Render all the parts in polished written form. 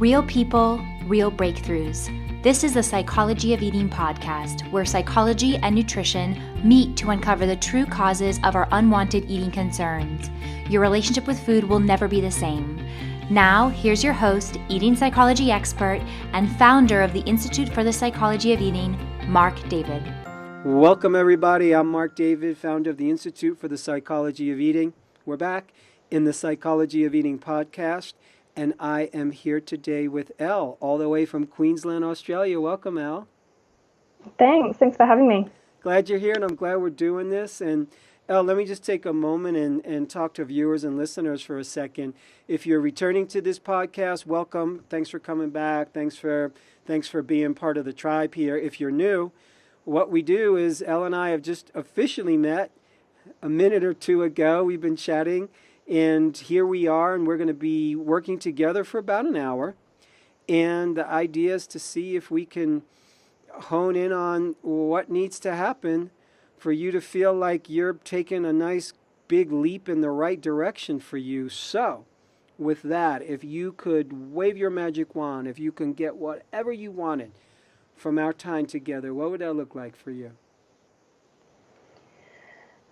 Real people, real breakthroughs. This is the Psychology of Eating podcast, where psychology and nutrition meet to uncover the true causes of our unwanted eating concerns. Your relationship with food will never be the same. Now, here's your host, eating psychology expert, and founder of the Institute for the Psychology of Eating, Mark David. Welcome, everybody. I'm Mark David, founder of the Institute for the Psychology of Eating. We're back in the Psychology of Eating podcast, and I am here today with Elle, all the way from Queensland, Australia. Welcome, Elle. Thanks for having me. Glad you're here, and I'm glad we're doing this. And Elle, let me just take a moment and talk to viewers and listeners for a second. If you're returning to this podcast, welcome. Thanks for coming back. Thanks for being part of the tribe here. If you're new, what we do is Elle and I have just officially met a minute or two ago. We've been chatting, and here we are, and we're going to be working together for about an hour. And the idea is to see if we can hone in on what needs to happen for you to feel like you're taking a nice big leap in the right direction for you. So, with that, if you could wave your magic wand, if you can get whatever you wanted from our time together, what would that look like for you?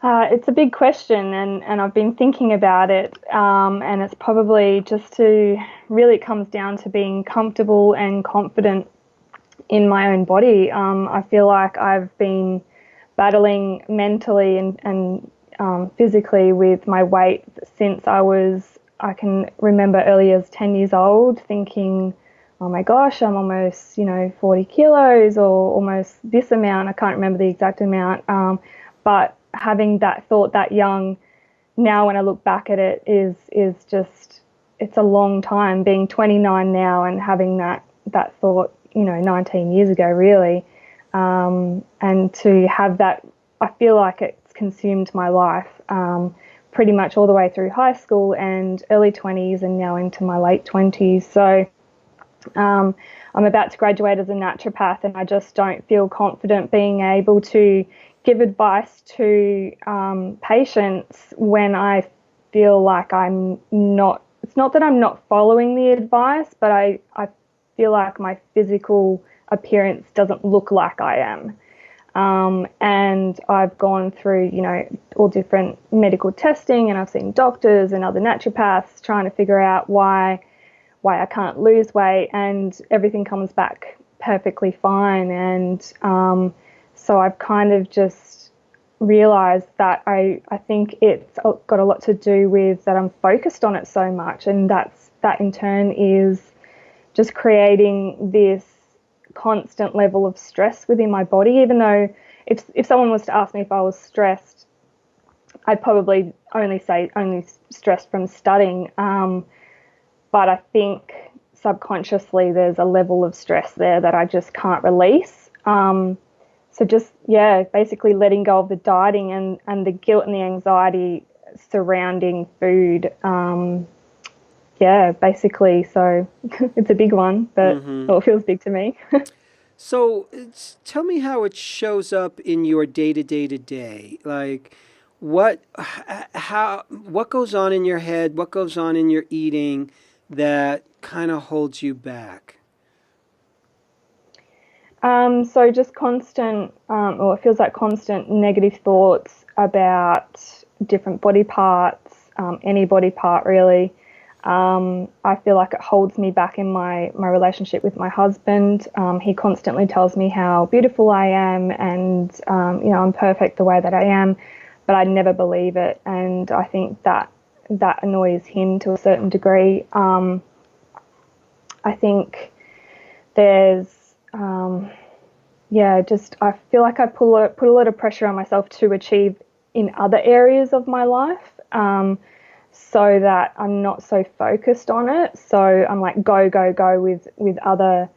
It's a big question, and I've been thinking about it, and it's probably just it comes down to being comfortable and confident in my own body. I feel like I've been battling mentally and physically with my weight since I can remember early as 10 years old, thinking, oh my gosh, I'm almost, 40 kilos or almost this amount. I can't remember the exact amount, but having that thought that young, now when I look back at it, is just, it's a long time, being 29 now and having that thought, 19 years ago, really. And to have that, I feel like it's consumed my life pretty much all the way through high school and early 20s and now into my late 20s. So I'm about to graduate as a naturopath, and I just don't feel confident being able to give advice to patients when I feel like I'm not, it's not that I'm not following the advice, but I feel like my physical appearance doesn't look like I am. And I've gone through, all different medical testing, and I've seen doctors and other naturopaths trying to figure out why I can't lose weight, and everything comes back perfectly fine. And so I've kind of just realized that I think it's got a lot to do with that I'm focused on it so much, and that in turn is just creating this constant level of stress within my body. Even though if someone was to ask me if I was stressed, I'd probably only say stressed from studying. But I think subconsciously there's a level of stress there that I just can't release. So just, basically letting go of the dieting and the guilt and the anxiety surrounding food. Basically. So it's a big one, but it feels big to me. So tell me how it shows up in your day-to-day. Like what goes on in your head, what goes on in your eating that kind of holds you back? So just constant, or it feels like constant negative thoughts about different body parts, any body part really. I feel like it holds me back in my relationship with my husband. He constantly tells me how beautiful I am and, I'm perfect the way that I am, but I never believe it. And I think that annoys him to a certain degree. I think there's, I feel like I put a lot of pressure on myself to achieve in other areas of my life, so that I'm not so focused on it. So I'm like go with other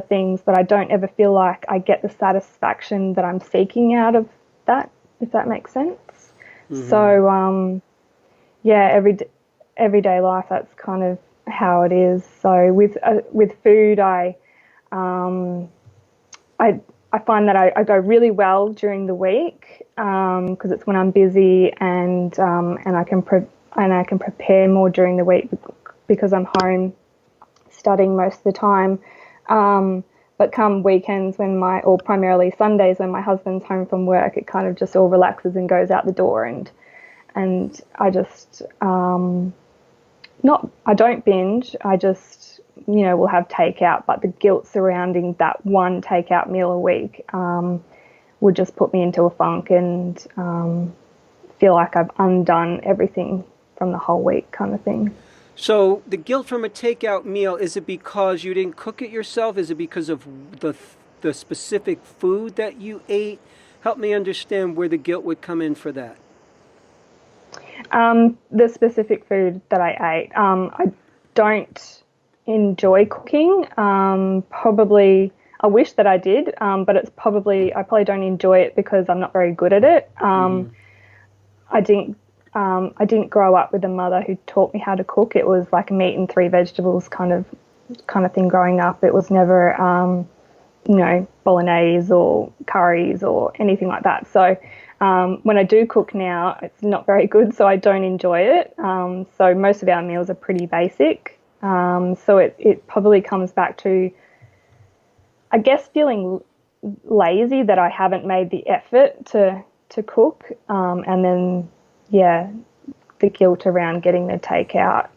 things, but I don't ever feel like I get the satisfaction that I'm seeking out of that, if that makes sense. Mm-hmm. So everyday life, that's kind of how it is. So with food, I find that I go really well during the week because it's when I'm busy and I can prepare more during the week because I'm home studying most of the time. But come weekends or primarily Sundays when my husband's home from work, it kind of just all relaxes and goes out the door. And I just, I don't binge. I just, will have takeout. But the guilt surrounding that one takeout meal a week would just put me into a funk and feel like I've undone everything from the whole week kind of thing. So the guilt from a takeout meal, is it because you didn't cook it yourself? Is it because of the specific food that you ate? Help me understand where the guilt would come in for that. The specific food that I ate. I don't enjoy cooking. Probably, I wish that I did, but I probably don't enjoy it because I'm not very good at it. I didn't grow up with a mother who taught me how to cook. It was like meat and three vegetables kind of thing growing up. It was never, bolognese or curries or anything like that. So when I do cook now, it's not very good, so I don't enjoy it. So most of our meals are pretty basic. So it probably comes back to, I guess, feeling lazy that I haven't made the effort to cook, and then the guilt around getting the takeout,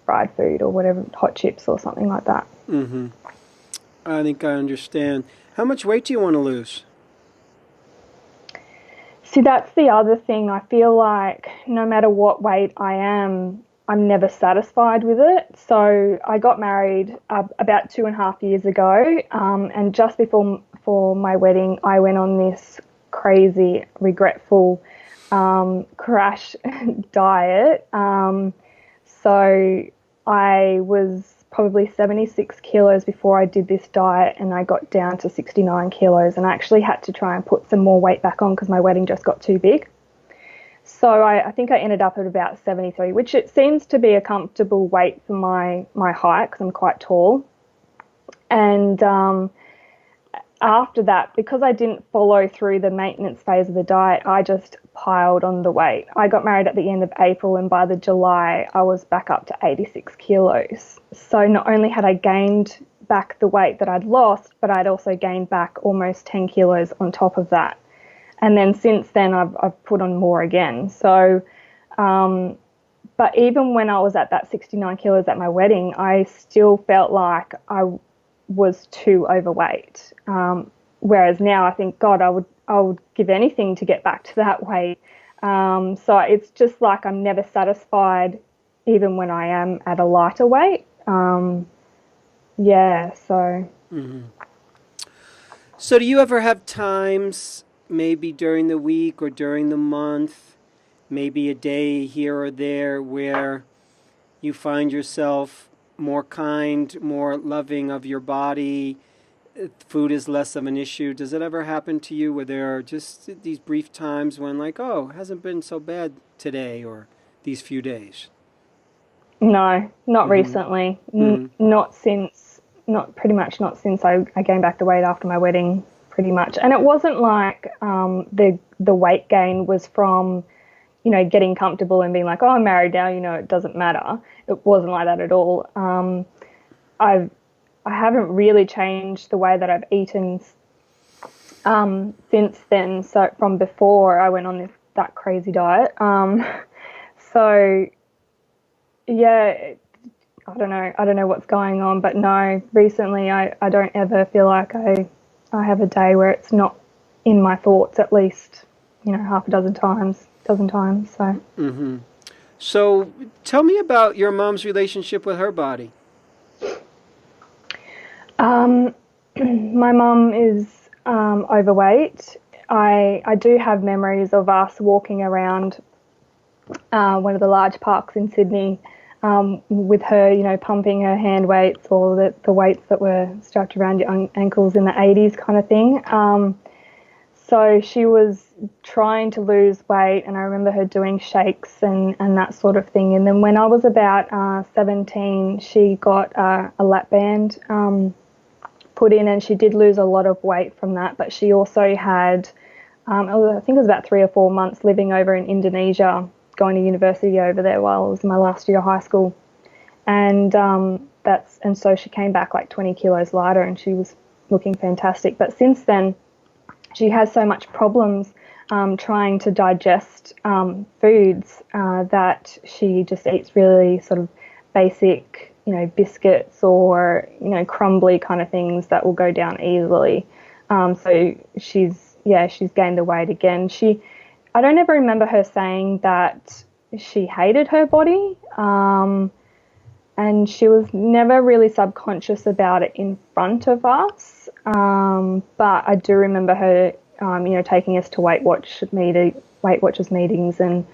fried food or whatever, hot chips or something like that. Mm-hmm. I think I understand. How much weight do you want to lose? See, that's the other thing. I feel like no matter what weight I am, I'm never satisfied with it. So I got married about 2.5 years ago, and just before my wedding, I went on this crazy, regretful crash diet. So I was probably 76 kilos before I did this diet, and I got down to 69 kilos, and I actually had to try and put some more weight back on because my wedding just got too big. So I think I ended up at about 73, which it seems to be a comfortable weight for my height because I'm quite tall. And after that, because I didn't follow through the maintenance phase of the diet, I just piled on the weight. I got married at the end of April, and by the July, I was back up to 86 kilos. So not only had I gained back the weight that I'd lost, but I'd also gained back almost 10 kilos on top of that. And then since then, I've put on more again. So, but even when I was at that 69 kilos at my wedding, I still felt like I was too overweight. Whereas now I think, God, I would give anything to get back to that weight. So it's just like I'm never satisfied, even when I am at a lighter weight. So. Mm-hmm. So do you ever have times, maybe during the week or during the month, maybe a day here or there, where you find yourself more kind, more loving of your body, food is less of an issue? Does it ever happen to you where there are just these brief times when, like, oh, it hasn't been so bad today or these few days? No, not Mm-hmm. recently. Pretty much not since I gained back the weight after my wedding, pretty much. And it wasn't like the weight gain was from, getting comfortable and being like, oh, I'm married now, it doesn't matter. It wasn't like that at all. I haven't really changed the way that I've eaten since then. So from before I went on that crazy diet. So yeah, I don't know what's going on, but no, recently I don't ever feel like I have a day where it's not in my thoughts at least, half a dozen times. So. Mm-hmm. So tell me about your mom's relationship with her body. My mum is overweight. I do have memories of us walking around one of the large parks in Sydney with her, pumping her hand weights or the weights that were strapped around your ankles in the 80s kind of thing. So she was trying to lose weight, and I remember her doing shakes and that sort of thing. And then when I was about 17, she got a lap band put in, and she did lose a lot of weight from that. But she also had, I think it was about 3 or 4 months living over in Indonesia, going to university over there while I was in my last year of high school. And and so she came back like 20 kilos lighter, and she was looking fantastic. But since then, she has so much problems trying to digest foods that she just eats really sort of basic, biscuits or, crumbly kind of things that will go down easily. So she's gained the weight again. I don't ever remember her saying that she hated her body. And she was never really subconscious about it in front of us. But I do remember her, taking us to Weight Watchers meetings and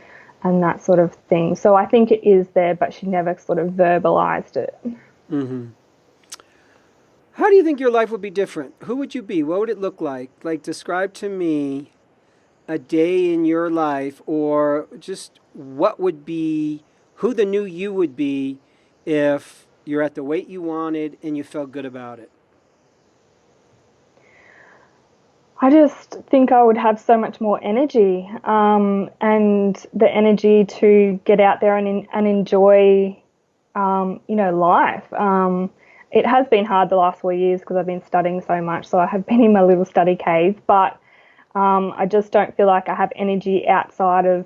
that sort of thing. So I think it is there, but she never sort of verbalized it. Mm-hmm. How do you think your life would be different? Who would you be? What would it look like? Like, describe to me a day in your life, or just what would be, who the new you would be if you're at the weight you wanted and you felt good about it. I just think I would have so much more energy, and the energy to get out there and enjoy, life. It has been hard the last 4 years because I've been studying so much, so I have been in my little study cave, but I just don't feel like I have energy outside of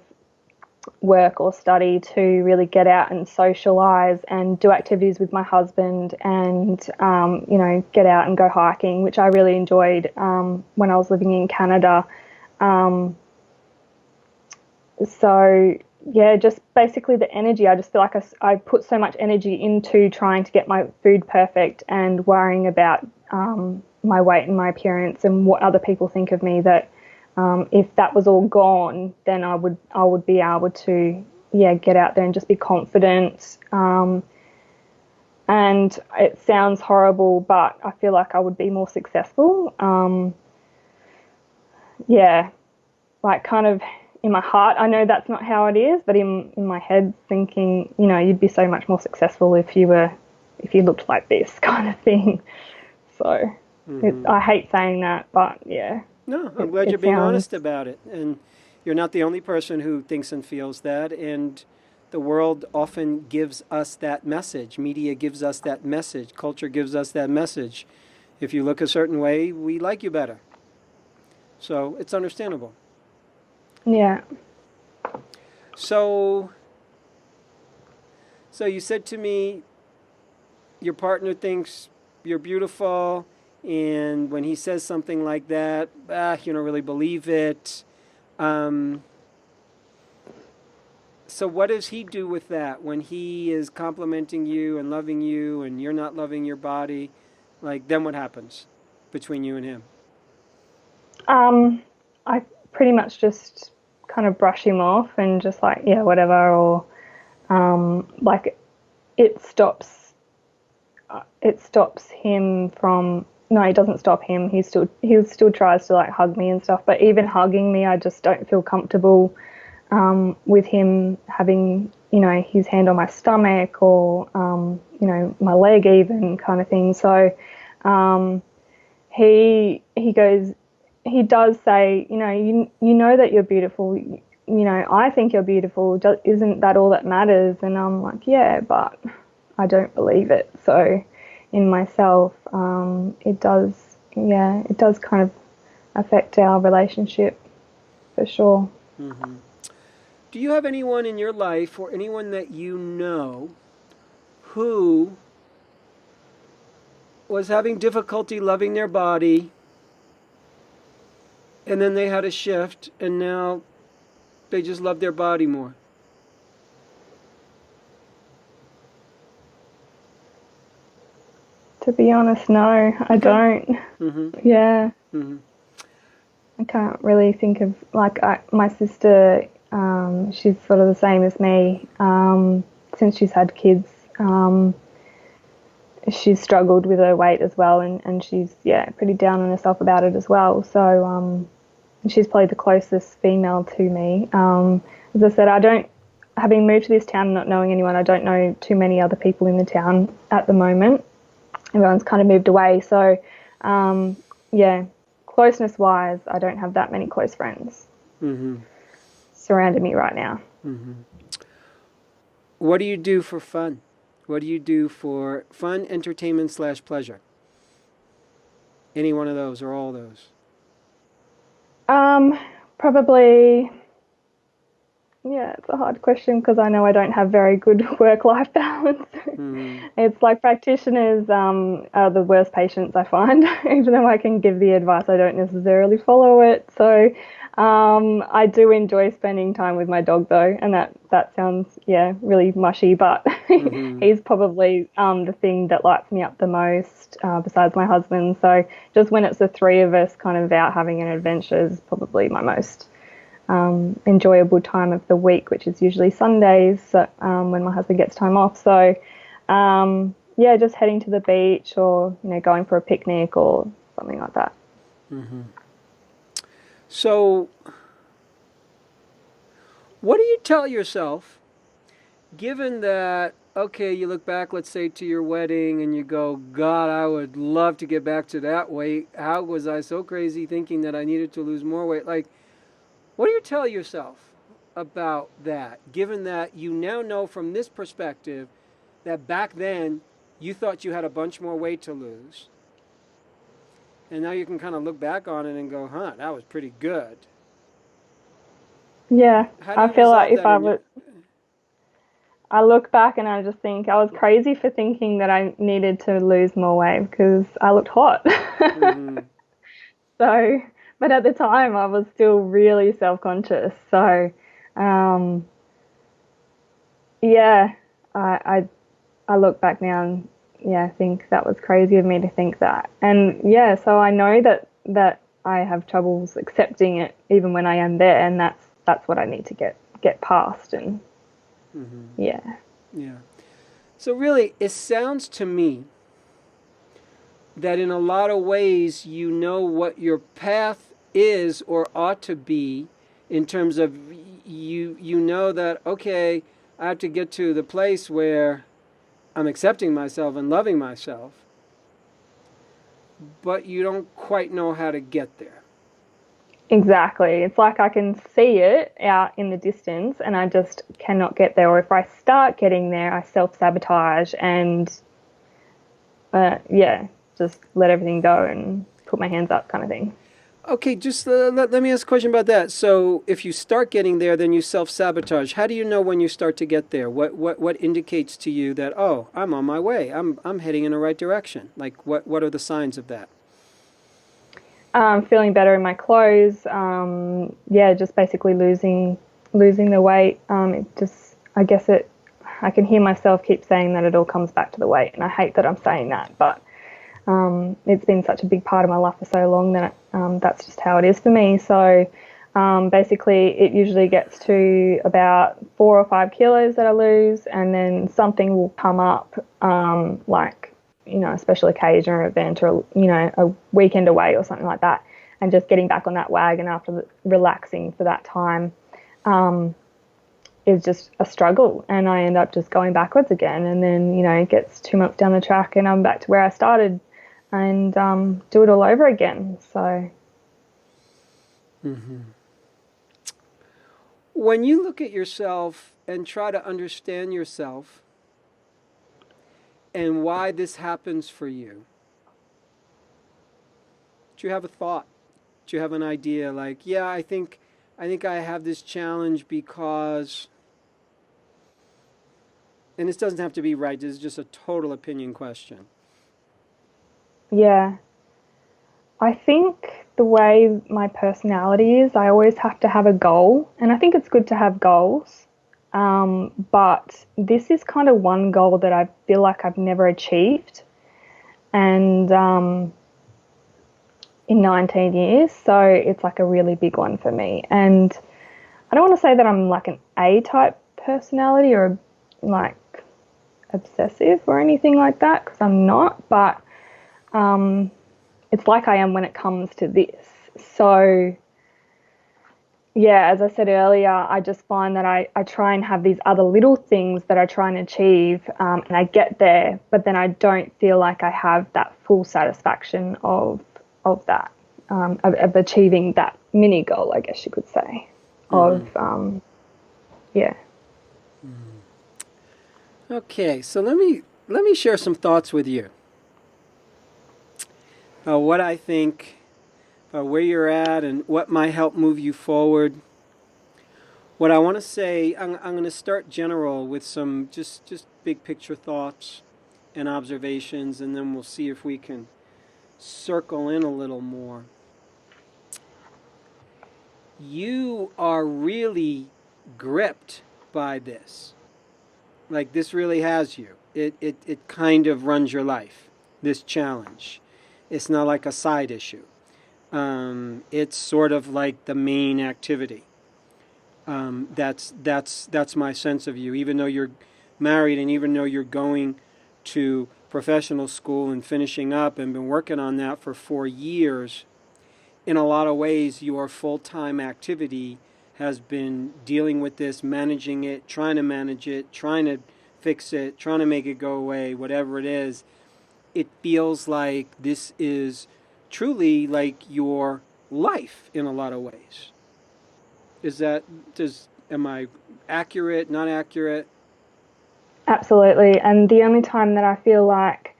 work or study to really get out and socialize and do activities with my husband and, get out and go hiking, which I really enjoyed when I was living in Canada. So, yeah, just basically the energy. I just feel like I put so much energy into trying to get my food perfect and worrying about my weight and my appearance and what other people think of me, that if that was all gone, then I would be able to, get out there and just be confident. And it sounds horrible, but I feel like I would be more successful. Like kind of in my heart, I know that's not how it is, but in my head thinking, you'd be so much more successful if you looked like this kind of thing. So I hate saying that, but yeah. No, I'm glad you're being honest about it. And you're not the only person who thinks and feels that. And the world often gives us that message. Media gives us that message. Culture gives us that message. If you look a certain way, we like you better. So it's understandable. Yeah. So you said to me, your partner thinks you're beautiful, and when he says something like that, you don't really believe it. So what does he do with that when he is complimenting you and loving you and you're not loving your body? Like, then what happens between you and him? I pretty much just kind of brush him off and just like, yeah, whatever, or like it stops him from, no, it doesn't stop him. He still tries to like hug me and stuff, but even hugging me, I just don't feel comfortable with him having, his hand on my stomach or, my leg even kind of thing. So he does say, you know that you're beautiful. I think you're beautiful. Isn't that all that matters? And I'm like, yeah, but I don't believe it. So in myself, it does kind of affect our relationship for sure. Mm-hmm. Do you have anyone in your life or anyone that you know who was having difficulty loving their body, and then they had a shift and now they just love their body more? To be honest, no, I don't. Mm-hmm. Yeah. Mm-hmm. I can't really think of, like, my sister, she's sort of the same as me. Since she's had kids, she's struggled with her weight as well, and she's, pretty down on herself about it as well. So she's probably the closest female to me. As I said, having moved to this town and not knowing anyone, I don't know too many other people in the town at the moment. Everyone's kind of moved away. So, closeness-wise, I don't have that many close friends surrounding me right now. Mm-hmm. What do you do for fun? What do you do for fun, entertainment / pleasure? Any one of those or all those? Probably, yeah, it's a hard question because I know I don't have very good work-life balance. Mm-hmm. It's like practitioners are the worst patients I find. Even though I can give the advice, I don't necessarily follow it. So I do enjoy spending time with my dog though, and that sounds, yeah, really mushy, but Mm-hmm. he's probably the thing that lights me up the most, besides my husband. So just when it's the three of us kind of out having an adventure is probably my most enjoyable time of the week, which is usually Sundays, when my husband gets time off. So yeah, just heading to the beach or going for a picnic or something like that. Mm-hmm. So, what do you tell yourself, given that, okay, you look back, let's say, to your wedding and you go, God, I would love to get back to that weight. How was I so crazy thinking that I needed to lose more weight? Like, what do you tell yourself about that, given that you now know from this perspective that back then you thought you had a bunch more weight to lose, and now you can kind of look back on it and go, huh, that was pretty good. Yeah, How do I you feel like resolve if that in your... I look back and I just think I was crazy for thinking that I needed to lose more weight because I looked hot. Mm-hmm. So, but at the time I was still really self-conscious. So, um, yeah, I look back now and yeah, I think that was crazy of me to think that. And yeah, so I know that I have troubles accepting it even when I am there, and that's what I need to get past. And Mm-hmm. yeah. Yeah. So really, it sounds to me that in a lot of ways you know what your path is or ought to be, in terms of you know that, okay, I have to get to the place where I'm accepting myself and loving myself, but you don't quite know how to get there. Exactly. It's like I can see it out in the distance and I just cannot get there. Or if I start getting there, I self sabotage and, yeah, just let everything go and put my hands up kind of thing. Okay, just let me ask a question about that. So, if you start getting there, then you self-sabotage. How do you know when you start to get there? What indicates to you that, oh, I'm on my way. I'm heading in the right direction? Like, what are the signs of that? Feeling better in my clothes. Yeah, just basically losing the weight. It just, I guess I can hear myself keep saying that it all comes back to the weight, and I hate that I'm saying that, but it's been such a big part of my life for so long that that's just how it is for me. So basically, it usually gets to about 4 or 5 kilos that I lose, and then something will come up, like a special occasion or event, or a weekend away or something like that, and just getting back on that wagon after relaxing for that time. Is just a struggle, and I end up just going backwards again, and then it gets 2 months down the track and I'm back to where I started, and do it all over again. So Mm-hmm. When you look at yourself and try to understand yourself and why this happens for you, do you have a thought? Do you have an idea? Like, yeah, I think I have this challenge because, and this doesn't have to be right. This is just a total opinion question. yeah, I think the way my personality is, I always have to have a goal, and I think it's good to have goals. But this is kind of one goal that I feel like I've never achieved, and in 19 years, so it's like a really big one for me. And I don't want to say that I'm like an A type personality or like obsessive or anything like that, because I'm not, but it's like I am when it comes to this. So yeah, as I said earlier, I just find that I try and have these other little things that I try and achieve, and I get there, but then I don't feel like I have that full satisfaction of that, of achieving that mini goal, I guess you could say, Mm-hmm. of yeah. Okay, so let me let me share some thoughts with you. What I think, where you're at, and what might help move you forward. What I want to say, I'm going to start general with some just big picture thoughts and observations, and then we'll see if we can circle in a little more. You are really gripped by this. Like, this really has you. It kind of runs your life, this challenge. It's not like a side issue. It's sort of like the main activity. That's my sense of you. Even though you're married and even though you're going to professional school and finishing up and been working on that for 4 years, in a lot of ways your full-time activity has been dealing with this, managing it, trying to manage it, trying to fix it, trying to make it go away, whatever it is. It feels like this is truly like your life in a lot of ways. Am I accurate, not accurate? Absolutely. And the only time that I feel like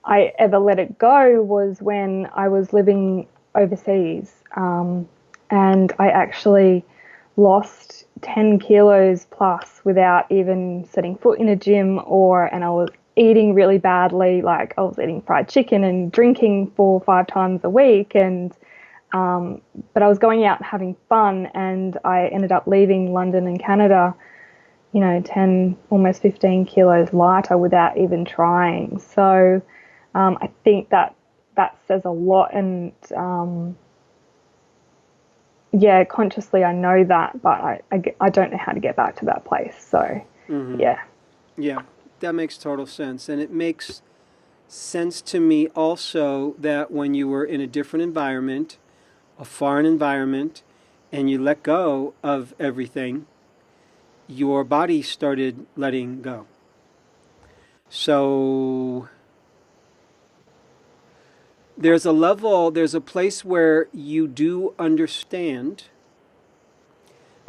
I ever let it go was when I was living overseas. And I actually lost 10 kilos plus without even setting foot in a gym, and I was eating really badly. Like, I was eating fried chicken and drinking 4 or 5 times a week. But I was going out and having fun, and I ended up leaving London and Canada, 10, almost 15 kilos lighter without even trying. So I think that says a lot. And consciously I know that, but I don't know how to get back to that place. So, yeah. Yeah, that makes total sense. And it makes sense to me also that when you were in a different environment, a foreign environment, and you let go of everything, your body started letting go. So there's a place where you do understand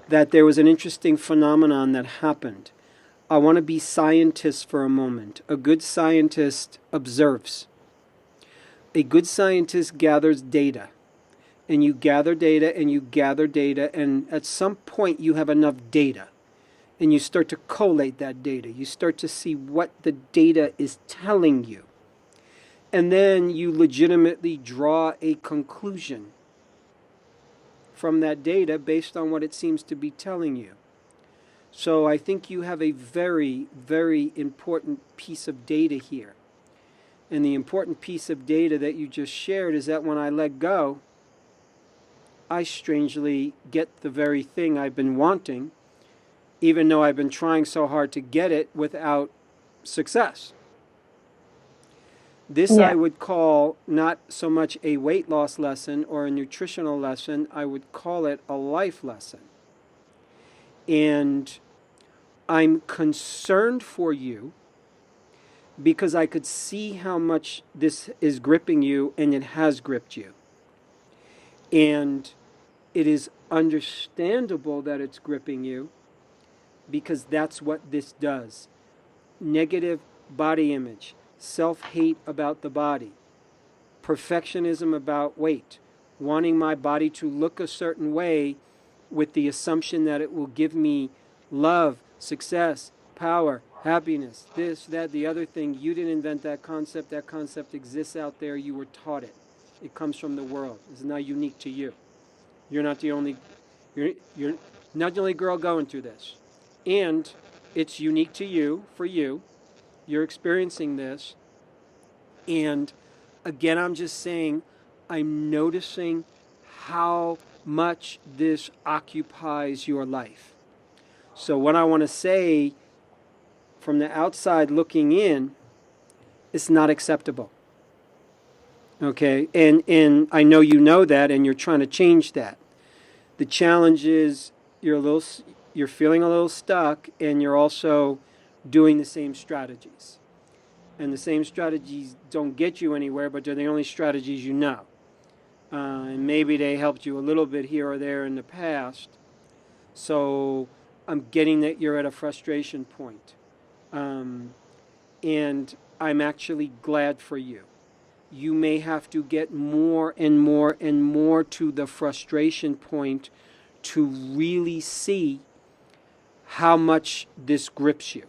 that there was an interesting phenomenon that happened. I want to be scientist for a moment. A good scientist observes. A good scientist gathers data. And you gather data and you gather data, and at some point you have enough data. And you start to collate that data. You start to see what the data is telling you. And then you legitimately draw a conclusion from that data based on what it seems to be telling you. So I think you have a very, very important piece of data here. And the important piece of data that you just shared is that when I let go, I strangely get the very thing I've been wanting, even though I've been trying so hard to get it without success. This I would call not so much a weight loss lesson or a nutritional lesson, I would call it a life lesson. And I'm concerned for you because I could see how much this is gripping you, and it has gripped you. And it is understandable that it's gripping you because that's what this does. Negative body image, self-hate about the body, perfectionism about weight, wanting my body to look a certain way with the assumption that it will give me love, success, power, happiness, this, that, the other thing. You didn't invent that concept. That concept exists out there. You were taught it. It comes from the world. It's not unique to you. You're not the only girl going through this. And it's unique to you, for you. You're experiencing this. And again, I'm just saying, I'm noticing how much this occupies your life. So what I want to say from the outside looking in, it's not acceptable. Okay? And I know you know that, and you're trying to change that. The challenge is you're feeling a little stuck, and you're also doing the same strategies. And the same strategies don't get you anywhere, but they're the only strategies you know. And maybe they helped you a little bit here or there in the past. So I'm getting that you're at a frustration point. And I'm actually glad for you. You may have to get more and more and more to the frustration point to really see how much this grips you.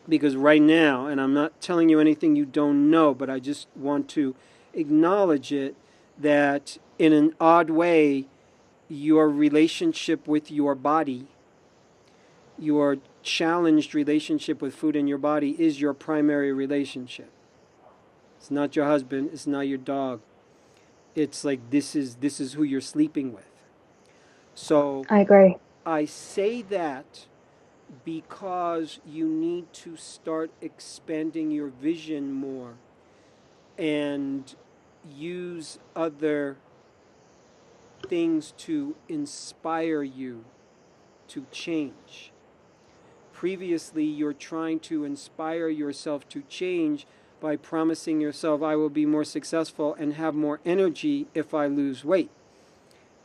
Because right now, and I'm not telling you anything you don't know, but I just want to acknowledge it, that in an odd way, your relationship with your body, your challenged relationship with food in your body is your primary relationship. It's not your husband, it's not your dog. It's like this is who you're sleeping with. So I agree. I say that because you need to start expanding your vision more and use other things to inspire you to change. Previously, you're trying to inspire yourself to change by promising yourself, I will be more successful and have more energy if I lose weight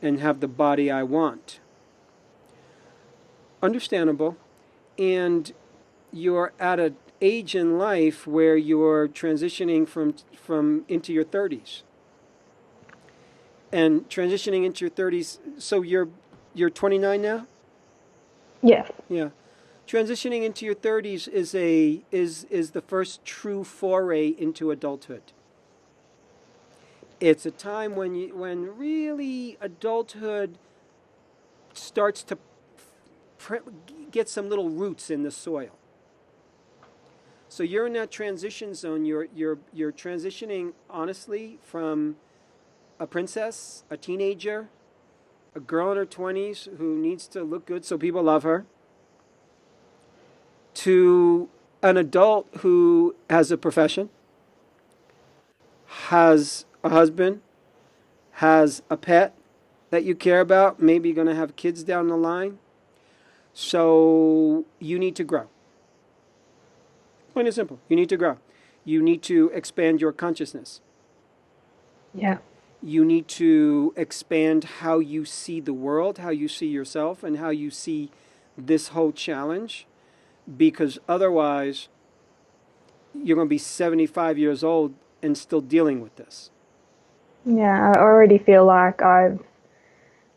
and have the body I want. Understandable. And you're at an age in life where you're transitioning from into your 30s. And transitioning into your 30s, so you're 29 now? Yes. Yeah. Transitioning into your 30s is the first true foray into adulthood. It's a time when really adulthood starts to get some little roots in the soil. So you're in that transition zone. You're transitioning honestly from a princess, a teenager, a girl in her 20s who needs to look good so people love her, to an adult who has a profession, has a husband, has a pet that you care about, maybe going to have kids down the line. So you need to grow. Plain and simple. You need to grow. You need to expand your consciousness. Yeah. You need to expand how you see the world, how you see yourself, and how you see this whole challenge. Because otherwise, you're going to be 75 years old and still dealing with this. Yeah, I already feel like I've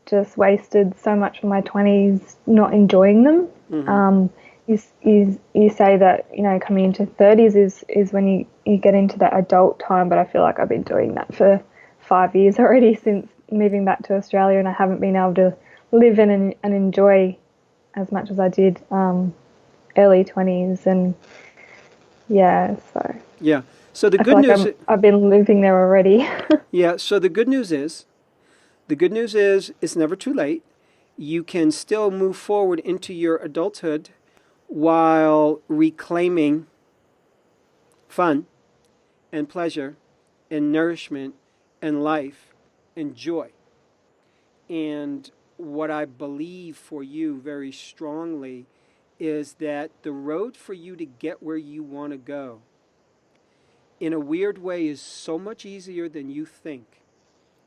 just wasted so much of my 20s not enjoying them. Mm-hmm. You say that, coming into 30s is when you get into that adult time, but I feel like I've been doing that for 5 years already since moving back to Australia, and I haven't been able to live in and enjoy as much as I did early 20s. And yeah, so Yeah. So the I feel good like news, I've been living there already. yeah. So the good news is it's never too late. You can still move forward into your adulthood while reclaiming fun and pleasure and nourishment and life and joy. And what I believe for you very strongly is that the road for you to get where you want to go, in a weird way, is so much easier than you think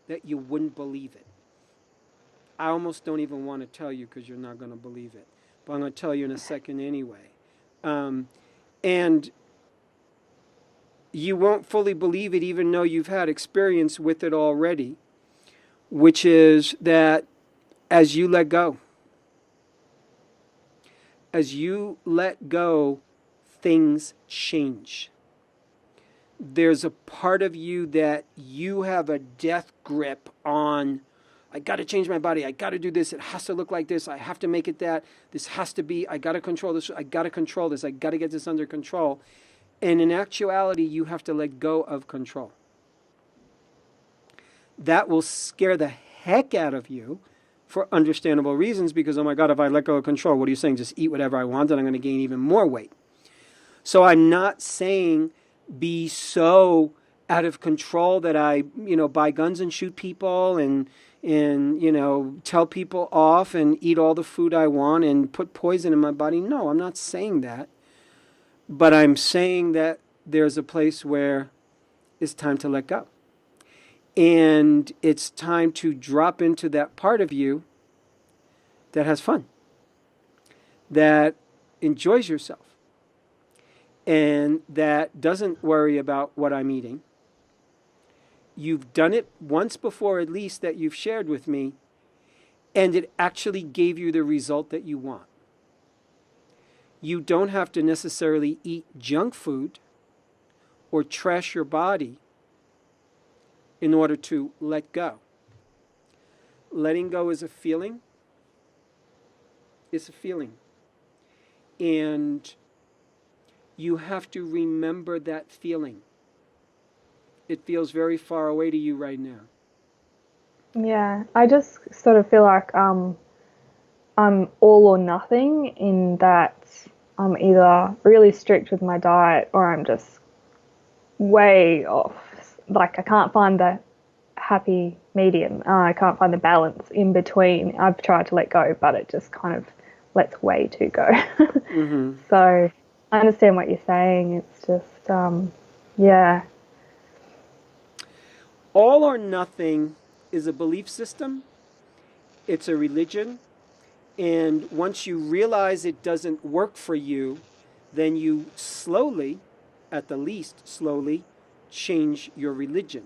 that you wouldn't believe it. I almost don't even want to tell you because you're not going to believe it. But I'm going to tell you in a second anyway. And you won't fully believe it even though you've had experience with it already, which is that as you let go, things change. There's a part of you that you have a death grip on. I got to change my body. I got to do this. It has to look like this. I have to make it that. This has to be. I got to control this. I got to control this. I got to get this under control. And in actuality, you have to let go of control. That will scare the heck out of you for understandable reasons because, oh my God, if I let go of control, what are you saying? Just eat whatever I want and I'm going to gain even more weight. So I'm not saying be so out of control that I, buy guns and shoot people and tell people off and eat all the food I want and put poison in my body. No, I'm not saying that. But I'm saying that there's a place where it's time to let go. And it's time to drop into that part of you that has fun, that enjoys yourself. and that doesn't worry about what I'm eating. You've done it once before, at least, that you've shared with me, and it actually gave you the result that you want. You don't have to necessarily eat junk food or trash your body in order to let go. Letting go is a feeling. It's a feeling. And you have to remember that feeling. It feels very far away to you right now. Yeah, I just sort of feel like I'm all or nothing in that I'm either really strict with my diet or I'm just way off. Like I can't find the happy medium. I can't find the balance in between. I've tried to let go, but it just kind of lets way too go. Mm-hmm. So I understand what you're saying. It's just, yeah. All or nothing is a belief system. It's a religion. And once you realize it doesn't work for you, then you slowly, at the least slowly, change your religion.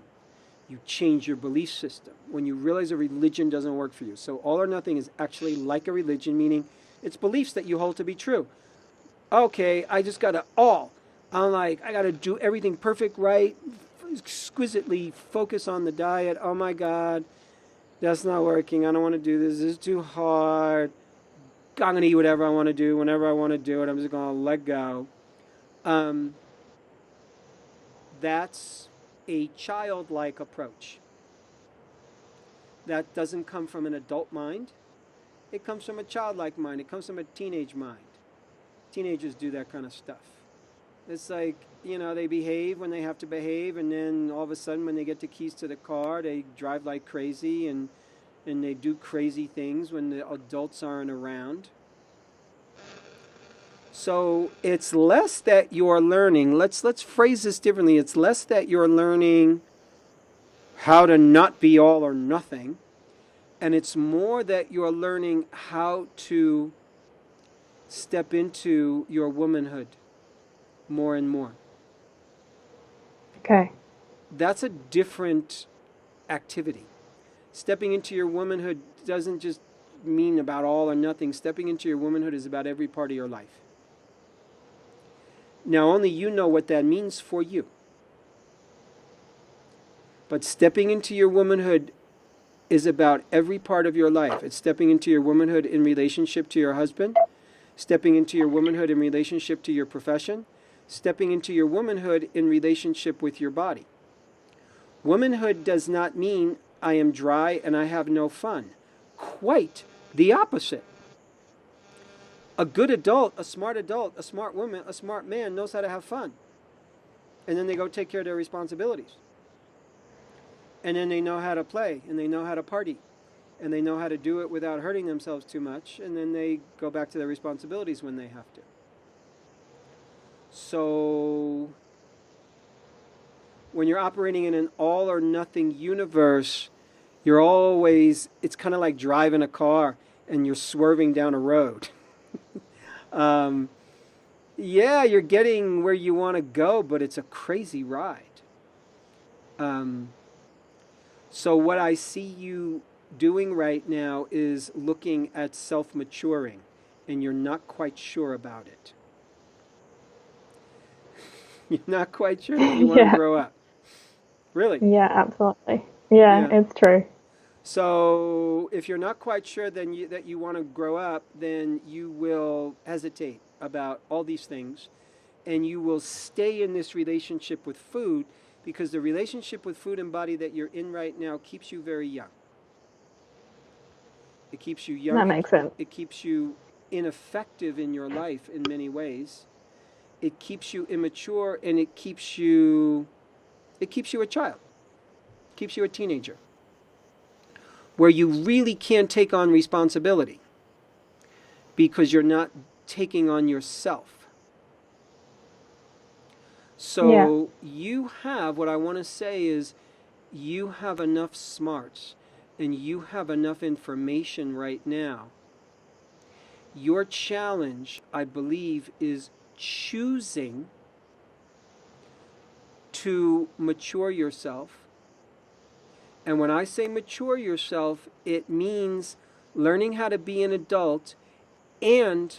You change your belief system when you realize a religion doesn't work for you. So all or nothing is actually like a religion, meaning it's beliefs that you hold to be true. Okay, I just got to I'm like, I got to do everything perfect, right? Exquisitely focus on the diet. Oh my God, that's not working. I don't want to do this. This is too hard. I'm going to eat whatever I want to do whenever I want to do it. I'm just going to let go. Um, that's a childlike approach. That doesn't come from an adult mind. It comes from a childlike mind. It comes from a teenage mind. Teenagers do that kind of stuff. It's like, they behave when they have to behave, and then all of a sudden when they get the keys to the car, they drive like crazy, and they do crazy things when the adults aren't around. So it's less that you're learning. Let's phrase this differently. It's less that you're learning how to not be all or nothing, and it's more that you're learning how to step into your womanhood more and more. Okay. That's a different activity. Stepping into your womanhood doesn't just mean about all or nothing. Stepping into your womanhood is about every part of your life. Now, only you know what that means for you. But stepping into your womanhood is about every part of your life. It's stepping into your womanhood in relationship to your husband, stepping into your womanhood in relationship to your profession, stepping into your womanhood in relationship with your body. Womanhood does not mean I am dry and I have no fun. Quite the opposite. A good adult, a smart woman, a smart man knows how to have fun. And then they go take care of their responsibilities. And then they know how to play, and they know how to party, and they know how to do it without hurting themselves too much, and then they go back to their responsibilities when they have to. So when you're operating in an all or nothing universe, it's kind of like driving a car and you're swerving down a road. Yeah, you're getting where you want to go, but it's a crazy ride. So what I see you doing right now is looking at self-maturing, and you're not quite sure about it. You're not quite sure that you want to Yeah. grow up. Really? Yeah, absolutely. Yeah, Yeah. it's true. So if you're not quite sure that you want to grow up, then you will hesitate about all these things, and you will stay in this relationship with food, because the relationship with food and body that you're in right now keeps you very young. It keeps you That young. makes sense. It keeps you ineffective in your life in many ways. It keeps you immature, and it keeps you a child. It keeps you a teenager, where you really can't take on responsibility because you're not taking on yourself. Yeah. So what I want to say is, you have enough smarts and you have enough information right now. Your challenge, I believe, is choosing to mature yourself. And when I say mature yourself, it means learning how to be an adult and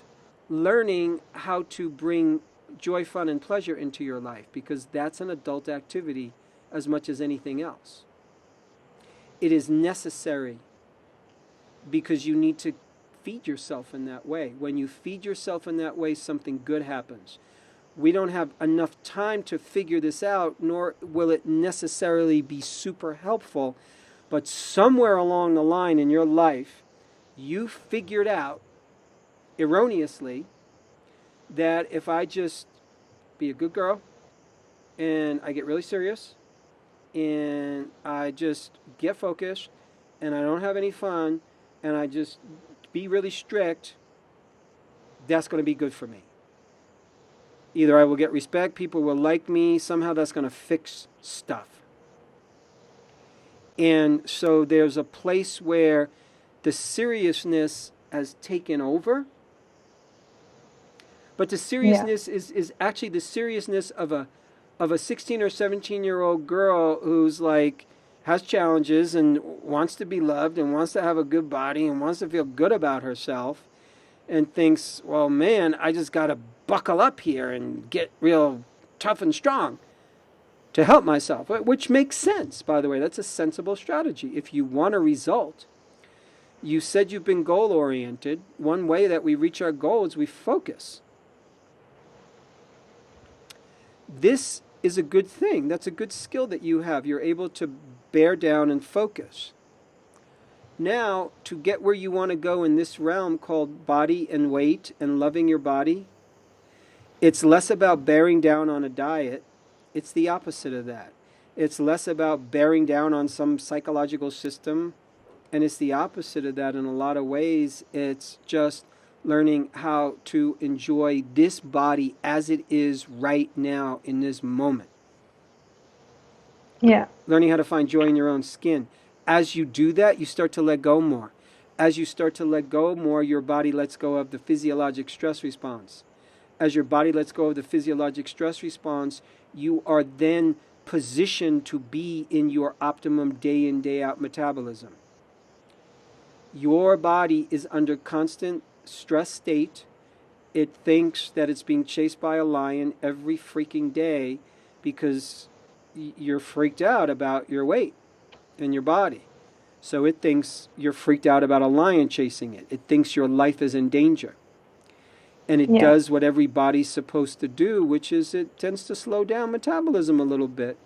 learning how to bring joy, fun, and pleasure into your life, because that's an adult activity as much as anything else. It is necessary because you need to feed yourself in that way. When you feed yourself in that way, something good happens. We don't have enough time to figure this out, nor will it necessarily be super helpful. But somewhere along the line in your life, you figured out, erroneously, that if I just be a good girl and I get really serious and I just get focused and I don't have any fun and I just be really strict, that's going to be good for me. Either I will get respect, people will like me, somehow that's going to fix stuff. And so there's a place where the seriousness has taken over. But the seriousness is actually the seriousness of a 16 or 17-year-old girl who's like has challenges and wants to be loved and wants to have a good body and wants to feel good about herself and thinks, well, man, I just got to buckle up here and get real tough and strong to help myself, which makes sense, by the way. That's a sensible strategy. If you want a result, you said you've been goal-oriented. One way that we reach our goal is we focus. This is a good thing. That's a good skill that you have. You're able to bear down and focus. Now, to get where you want to go in this realm called body and weight and loving your body, it's less about bearing down on a diet. It's the opposite of that. It's less about bearing down on some psychological system, and it's the opposite of that in a lot of ways. It's just learning how to enjoy this body as it is right now in this moment. Yeah. Learning how to find joy in your own skin. As you do that, you start to let go more. As you start to let go more, your body lets go of the physiologic stress response. As your body lets go of the physiologic stress response, you are then positioned to be in your optimum day in, day out metabolism. Your body is under constant stress state. It thinks that it's being chased by a lion every freaking day because you're freaked out about your weight and your body. So it thinks you're freaked out about a lion chasing it. It thinks your life is in danger. And it does what every body's supposed to do, which is it tends to slow down metabolism a little bit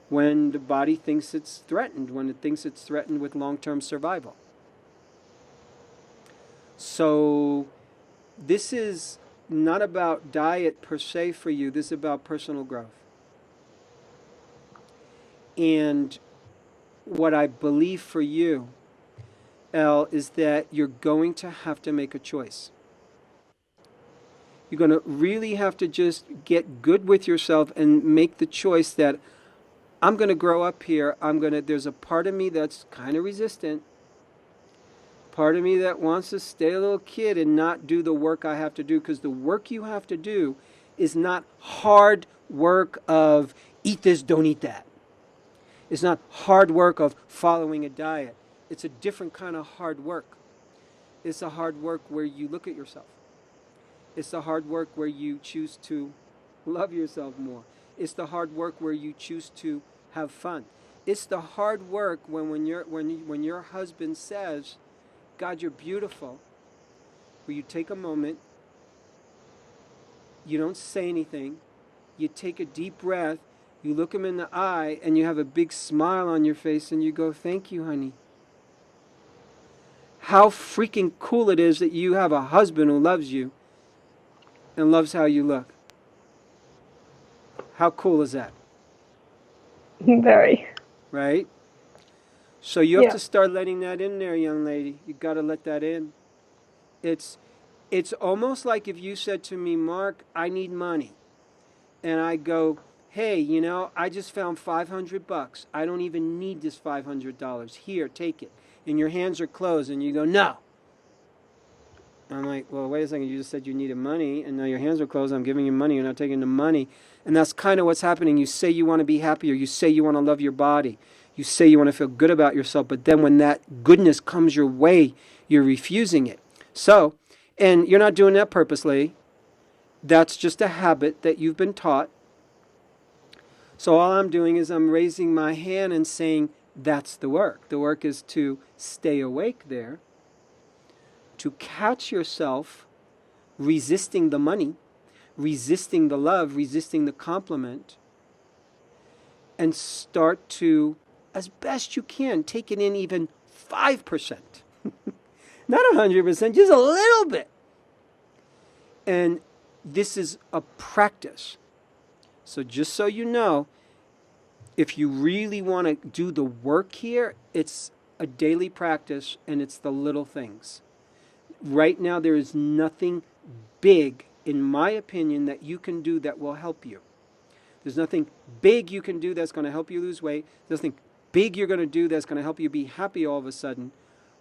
when the body thinks it's threatened, when it thinks it's threatened with long-term survival. So this is not about diet per se for you. This is about personal growth. And what I believe for you, Elle, is that you're going to have to make a choice. You're going to really have to just get good with yourself and make the choice that I'm going to grow up here. There's a part of me that's kind of resistant. Part of me that wants to stay a little kid and not do the work I have to do, because the work you have to do is not hard work of eat this, don't eat that. It's not hard work of following a diet. It's a different kind of hard work. It's a hard work where you look at yourself. It's the hard work where you choose to love yourself more. It's the hard work where you choose to have fun. It's the hard work when your husband says, God, you're beautiful, where you take a moment, you don't say anything, you take a deep breath, you look him in the eye, and you have a big smile on your face, and you go, thank you, honey. How freaking cool it is that you have a husband who loves you and loves how you look. How cool is that? Very. Right? So you have to start letting that in there, young lady. You got to let that in. It's almost like if you said to me, Mark, I need money. And I go, hey, I just found $500. I don't even need this $500. Here, take it. And your hands are closed and you go, no. I'm like, well, wait a second. You just said you needed money, and now your hands are closed. I'm giving you money. You're not taking the money. And that's kind of what's happening. You say you want to be happier. You say you want to love your body. You say you want to feel good about yourself. But then when that goodness comes your way, you're refusing it. So, and you're not doing that purposely. That's just a habit that you've been taught. So all I'm doing is I'm raising my hand and saying, that's the work. The work is to stay awake there, to catch yourself resisting the money, resisting the love, resisting the compliment, and start to, as best you can, take it in even 5%. Not 100%, just a little bit. And this is a practice. So just so you know, if you really want to do the work here, it's a daily practice, and it's the little things. Right now, there is nothing big, in my opinion, that you can do that will help you. There's nothing big you can do that's going to help you lose weight. There's nothing big you're going to do that's going to help you be happy all of a sudden.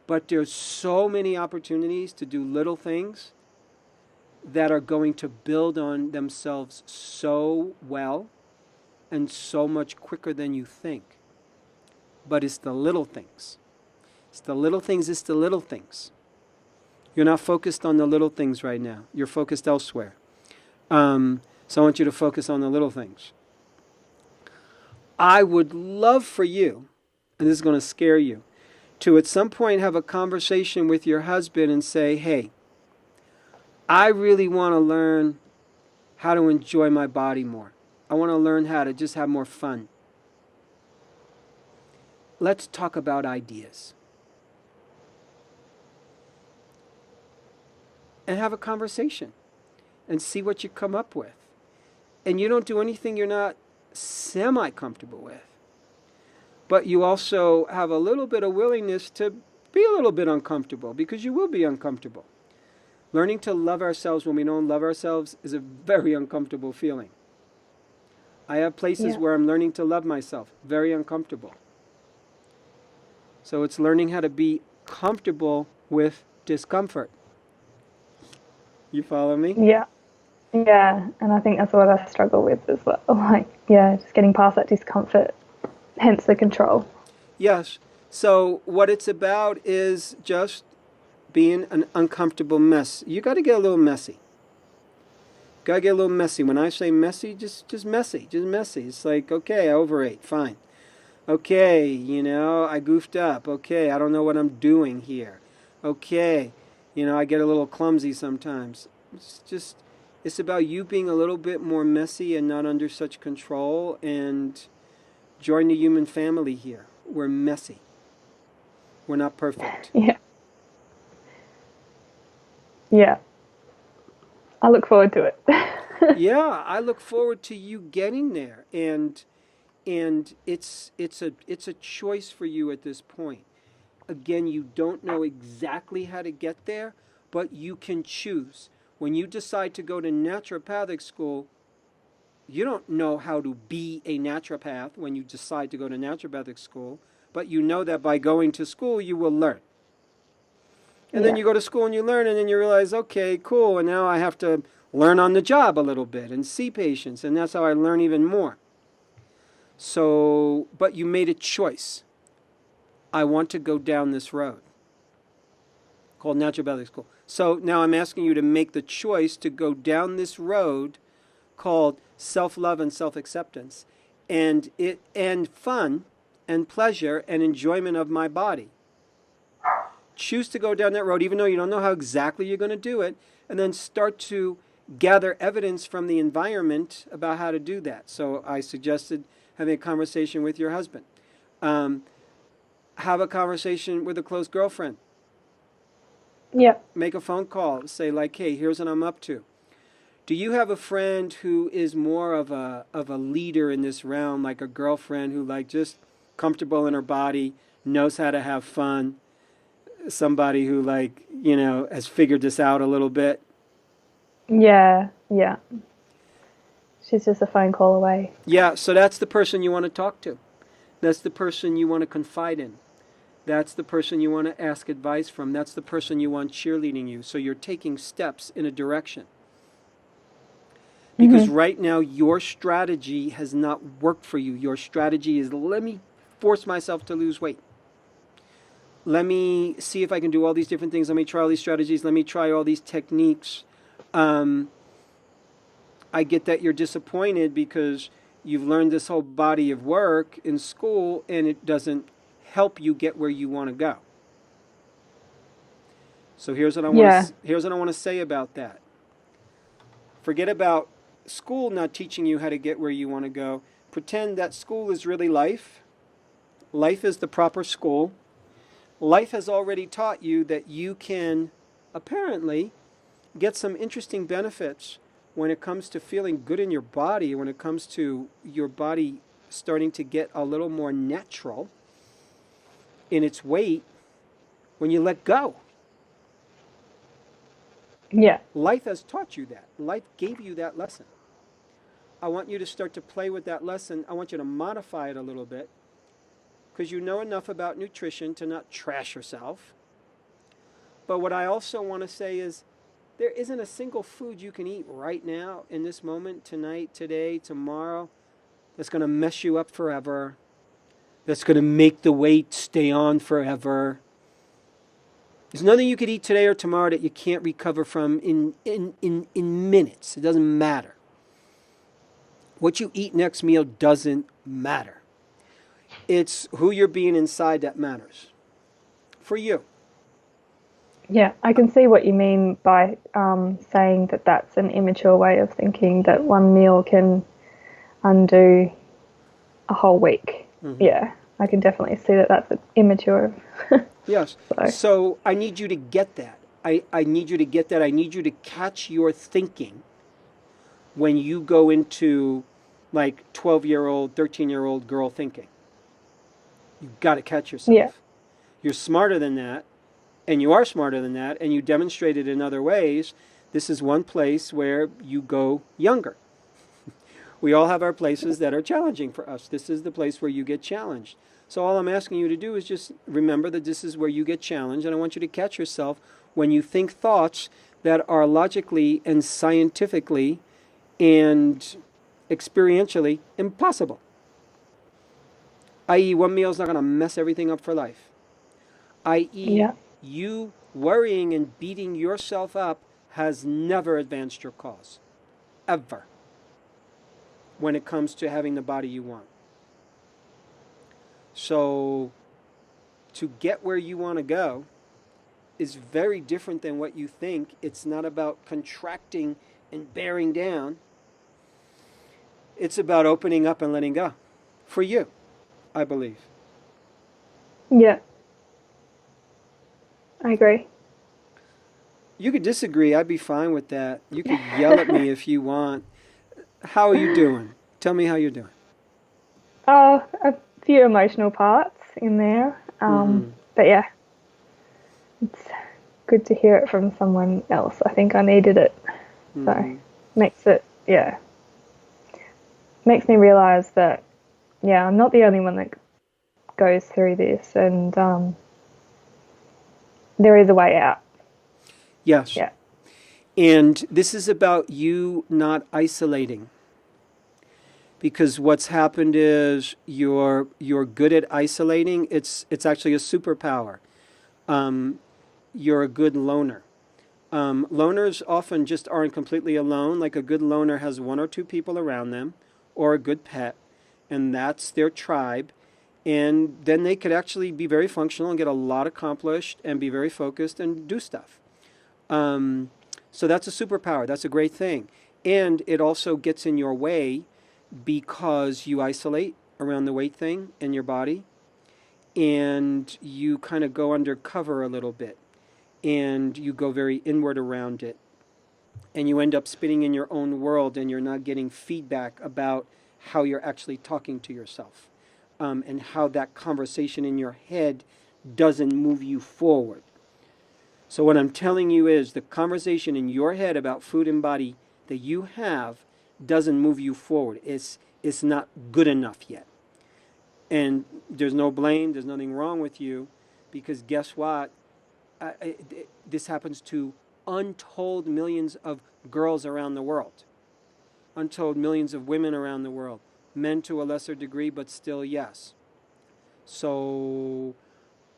But there's so many opportunities to do little things that are going to build on themselves so well and so much quicker than you think. But it's the little things. It's the little things, it's the little things. You're not focused on the little things right now. You're focused elsewhere. So I want you to focus on the little things. I would love for you, and this is going to scare you, to at some point have a conversation with your husband and say, hey, I really want to learn how to enjoy my body more. I want to learn how to just have more fun. Let's talk about ideas. And have a conversation and see what you come up with. And you don't do anything you're not semi-comfortable with. But you also have a little bit of willingness to be a little bit uncomfortable, because you will be uncomfortable. Learning to love ourselves when we don't love ourselves is a very uncomfortable feeling. I have places where I'm learning to love myself. Very uncomfortable. So it's learning how to be comfortable with discomfort. You follow me? Yeah. Yeah. And I think that's what I struggle with as well. Like, just getting past that discomfort, hence the control. Yes. So what it's about is just being an uncomfortable mess. You got to get a little messy. Got to get a little messy. When I say messy, just messy. Just messy. It's like, okay, I overate. Fine. Okay, I goofed up. Okay, I don't know what I'm doing here. Okay, I get a little clumsy sometimes. It's about you being a little bit more messy and not under such control, and join the human family here. We're messy. We're not perfect. Yeah. Yeah. I look forward to it. Yeah, I look forward to you getting there, and it's a choice for you at this point. Again, you don't know exactly how to get there, but you can choose. When you decide to go to naturopathic school, you don't know how to be a naturopath when you decide to go to naturopathic school, but you know that by going to school you will learn. And then you go to school and you learn, and then you realize, okay, cool, and now I have to learn on the job a little bit and see patients, and that's how I learn even more. So, but you made a choice. I want to go down this road called naturopathic school. So now I'm asking you to make the choice to go down this road called self-love and self-acceptance, and fun and pleasure and enjoyment of my body. Choose to go down that road, even though you don't know how exactly you're going to do it, and then start to gather evidence from the environment about how to do that. So I suggested having a conversation with your husband. Have a conversation with a close girlfriend. Yeah. Make a phone call. Say like, hey, here's what I'm up to. Do you have a friend who is more of a leader in this realm, like a girlfriend who like just comfortable in her body, knows how to have fun? Somebody who like, has figured this out a little bit? Yeah. She's just a phone call away. Yeah, so that's the person you want to talk to. That's the person you want to confide in. That's the person you want to ask advice from. That's the person you want cheerleading you. So you're taking steps in a direction. Because right now, your strategy has not worked for you. Your strategy is, let me force myself to lose weight. Let me see if I can do all these different things. Let me try all these strategies. Let me try all these techniques. I get that you're disappointed because you've learned this whole body of work in school and it doesn't help you get where you want to go. So here's what I want to say about that. Forget about school not teaching you how to get where you want to go. Pretend that school is really life. Life is the proper school. Life has already taught you that you can apparently get some interesting benefits when it comes to feeling good in your body, when it comes to your body starting to get a little more natural in its weight when you let go. Yeah. Life has taught you that. Life gave you that lesson. I want you to start to play with that lesson. I want you to modify it a little bit because you know enough about nutrition to not trash yourself. But what I also want to say is there isn't a single food you can eat right now in this moment, tonight, today, tomorrow, that's going to mess you up forever, that's going to make the weight stay on forever. There's nothing you could eat today or tomorrow that you can't recover from in minutes. It doesn't matter. What you eat next meal doesn't matter. It's who you're being inside that matters. For you. Yeah, I can see what you mean by saying that that's an immature way of thinking, that one meal can undo a whole week. Yeah, I can definitely see that that's immature. Yes. So I need you to get that. I need you to get that. I need you to catch your thinking when you go into like 12-year-old, 13-year-old girl thinking. You've got to catch yourself. Yeah. You're smarter than that, and you are smarter than that, and you demonstrate it in other ways. This is one place where you go younger. We all have our places that are challenging for us. This is the place where you get challenged. So all I'm asking you to do is just remember that this is where you get challenged, and I want you to catch yourself when you think thoughts that are logically and scientifically and experientially impossible. I.e., one meal is not going to mess everything up for life. I.e., you worrying and beating yourself up has never advanced your cause. Ever. When it comes to having the body you want. So, to get where you want to go is very different than what you think. It's not about contracting and bearing down. It's about opening up and letting go. For you, I believe. Yeah. I agree. You could disagree. I'd be fine with that. You could yell at me if you want. How are you doing? Tell me how you're doing. A few emotional parts in there. But yeah, it's good to hear it from someone else. I think I needed it. So makes me realize that, I'm not the only one that goes through this, and there is a way out. Yes. Yeah. And this is about you not isolating. Because what's happened is you're good at isolating. It's actually a superpower. You're a good loner. Loners often just aren't completely alone. Like a good loner has one or two people around them, or a good pet, and that's their tribe. And then they could actually be very functional and get a lot accomplished and be very focused and do stuff. So that's a superpower. That's a great thing. And it also gets in your way because you isolate around the weight thing in your body, and you kind of go undercover a little bit, and you go very inward around it, and you end up spinning in your own world, and you're not getting feedback about how you're actually talking to yourself, and how that conversation in your head doesn't move you forward. So what I'm telling you is the conversation in your head about food and body that you have doesn't move you forward. It's not good enough yet. And there's no blame. There's nothing wrong with you. Because guess what? This happens to untold millions of girls around the world, untold millions of women around the world, men to a lesser degree, but still, yes. So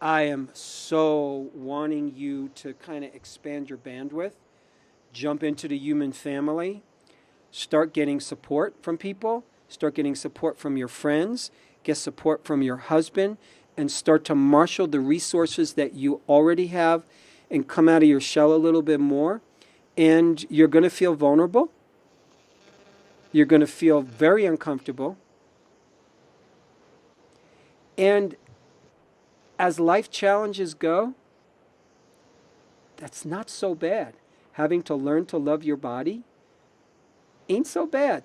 I am so wanting you to kind of expand your bandwidth, jump into the human family, start getting support from people, start getting support from your friends, get support from your husband, and start to marshal the resources that you already have and come out of your shell a little bit more. And you're going to feel vulnerable. You're going to feel very uncomfortable. And as life challenges go, that's not so bad. Having to learn to love your body ain't so bad.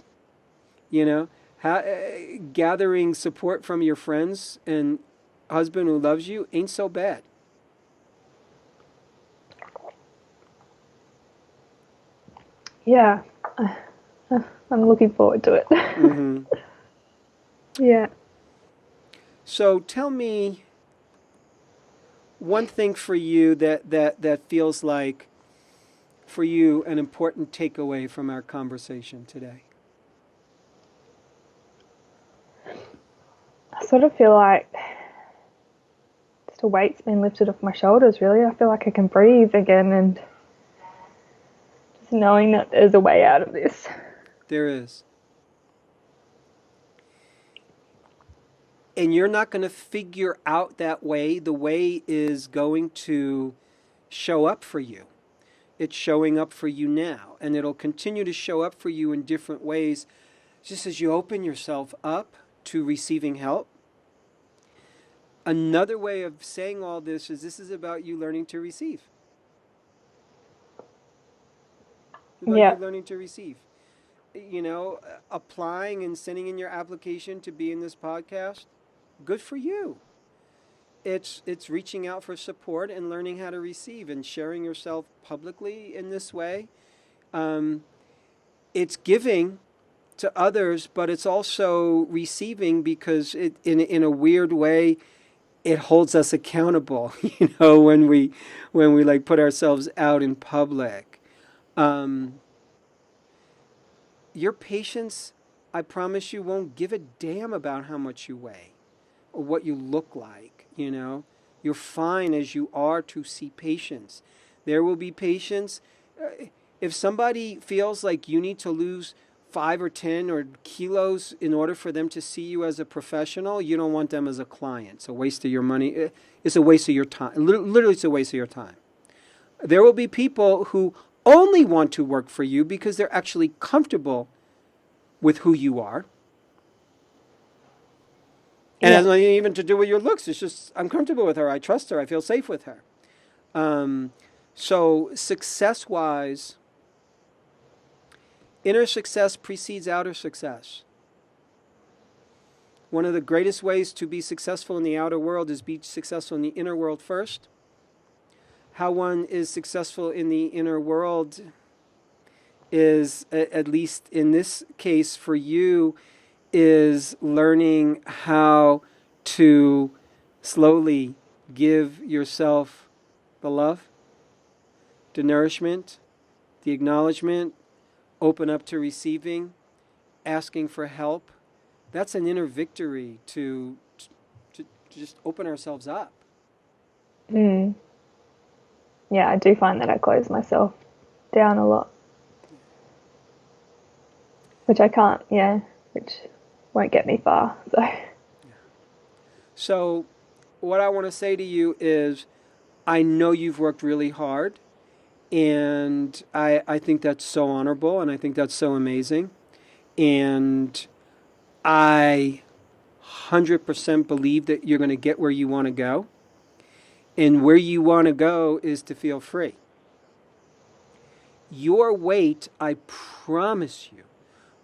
You know, gathering support from your friends and husband who loves you ain't so bad. Yeah, I'm looking forward to it. Mm-hmm. Yeah. So tell me one thing for you that feels like, for you, an important takeaway from our conversation today. I sort of feel like just a weight's been lifted off my shoulders, really. I feel like I can breathe again, and just knowing that there's a way out of this. There is. And you're not going to figure out that way. The way is going to show up for you. It's showing up for you now. And it'll continue to show up for you in different ways, just as you open yourself up to receiving help. Another way of saying all this is about you learning to receive. About Yeah. you learning to receive. You know, applying and sending in your application to be in this podcast, good for you. It's reaching out for support and learning how to receive and sharing yourself publicly in this way. It's giving to others, but it's also receiving, because it in a weird way it holds us accountable. You know, when we like put ourselves out in public. Your patients, I promise you, won't give a damn about how much you weigh or what you look like. You know, you're fine as you are to see patients. There will be patients. If somebody feels like you need to lose 5 or 10 or kilos in order for them to see you as a professional, you don't want them as a client. It's a waste of your money. It's a waste of your time. Literally, it's a waste of your time. There will be people who only want to work for you because they're actually comfortable with who you are. And it has nothing even to do with your looks. It's just, I'm comfortable with her. I trust her. I feel safe with her. So success-wise, inner success precedes outer success. One of the greatest ways to be successful in the outer world is be successful in the inner world first. How one is successful in the inner world is, at least in this case for you, is learning how to slowly give yourself the love, the nourishment, the acknowledgement, open up to receiving, asking for help. That's an inner victory to just open ourselves up. Mm. Yeah, I do find that I close myself down a lot. Which I can't, which won't get me far. So what I want to say to you is, I know you've worked really hard, and I think that's so honorable, and I think that's so amazing. And I 100% believe that you're going to get where you want to go. And where you want to go is to feel free. Your weight, I promise you,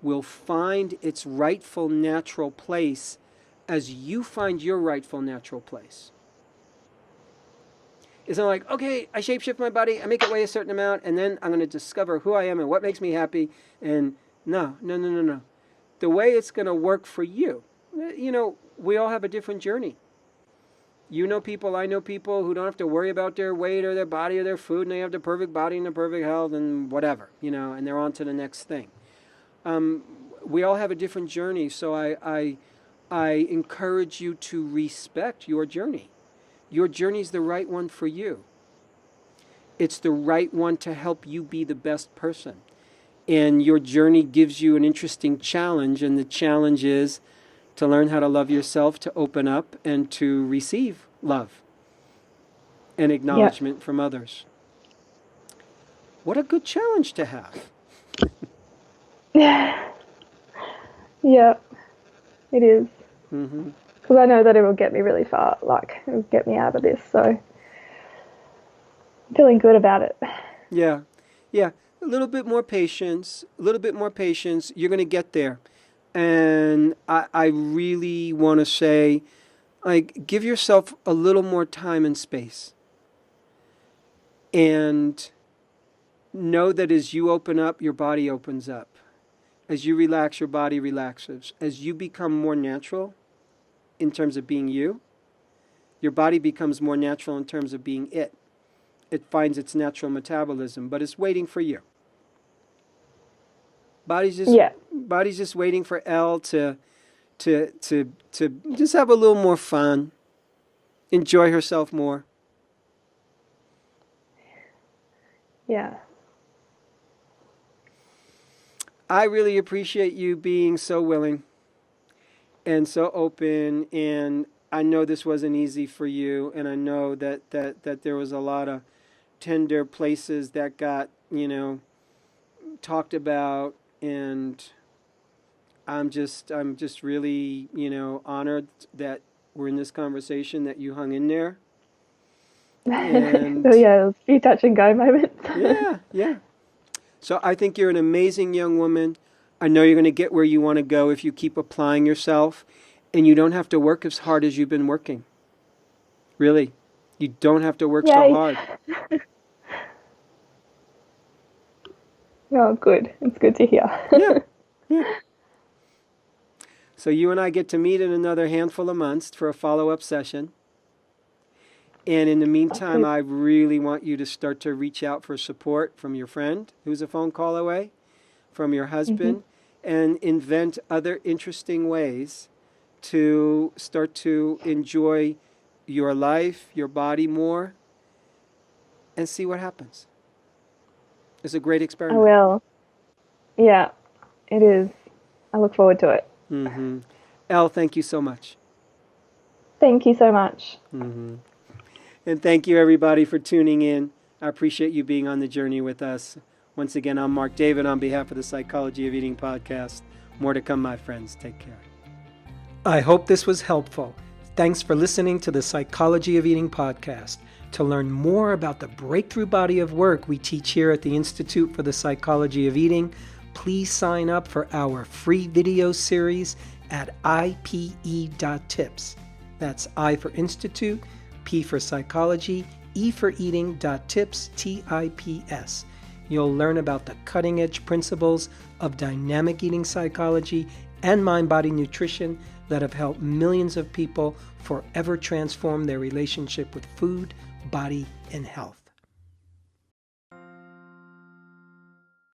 will find its rightful natural place as you find your rightful natural place. It's not like, okay, I shapeshift my body, I make it weigh a certain amount, and then I'm going to discover who I am and what makes me happy. And no. The way it's going to work for you, you know, we all have a different journey. You know people, I know people who don't have to worry about their weight or their body or their food, and they have the perfect body and the perfect health and whatever, and they're on to the next thing. We all have a different journey, so I encourage you to respect your journey. Your journey is the right one for you. It's the right one to help you be the best person. And your journey gives you an interesting challenge, and the challenge is to learn how to love yourself, to open up, and to receive love and acknowledgement from others. What a good challenge to have. Yeah. Yeah, it is. Because I know that it will get me really far, like, it will get me out of this, so I'm feeling good about it. Yeah. A little bit more patience, You're going to get there. And I really want to say, like, give yourself a little more time and space. And know that as you open up, your body opens up. As you relax, your body relaxes. As you become more natural in terms of being you, your body becomes more natural in terms of being it. It finds its natural metabolism, but it's waiting for you. Body's just waiting for Elle to just have a little more fun, enjoy herself more. Yeah. I really appreciate you being so willing and so open, and I know this wasn't easy for you, and I know that there was a lot of tender places that got, talked about, and I'm just really, honored that we're in this conversation, that you hung in there. And So yeah, it was a few touch and go moments. Yeah. So I think you're an amazing young woman. I know you're going to get where you want to go if you keep applying yourself, and you don't have to work as hard as you've been working. Really. You don't have to work so hard. Oh, good. It's good to hear. Yeah. So you and I get to meet in another handful of months for a follow-up session. And in the meantime, I really want you to start to reach out for support from your friend who's a phone call away, from your husband, and invent other interesting ways to start to enjoy your life, your body more, and see what happens. It's a great experiment. I will. Yeah, it is. I look forward to it. Elle, thank you so much. Thank you so much. And thank you, everybody, for tuning in. I appreciate you being on the journey with us. Once again, I'm Mark David on behalf of the Psychology of Eating podcast. More to come, my friends. Take care. I hope this was helpful. Thanks for listening to the Psychology of Eating podcast. To learn more about the breakthrough body of work we teach here at the Institute for the Psychology of Eating, please sign up for our free video series at ipe.tips. That's I for Institute, P for Psychology, E for Eating.tips, TIPS. You'll learn about the cutting-edge principles of dynamic eating psychology and mind-body nutrition that have helped millions of people forever transform their relationship with food, body, and health.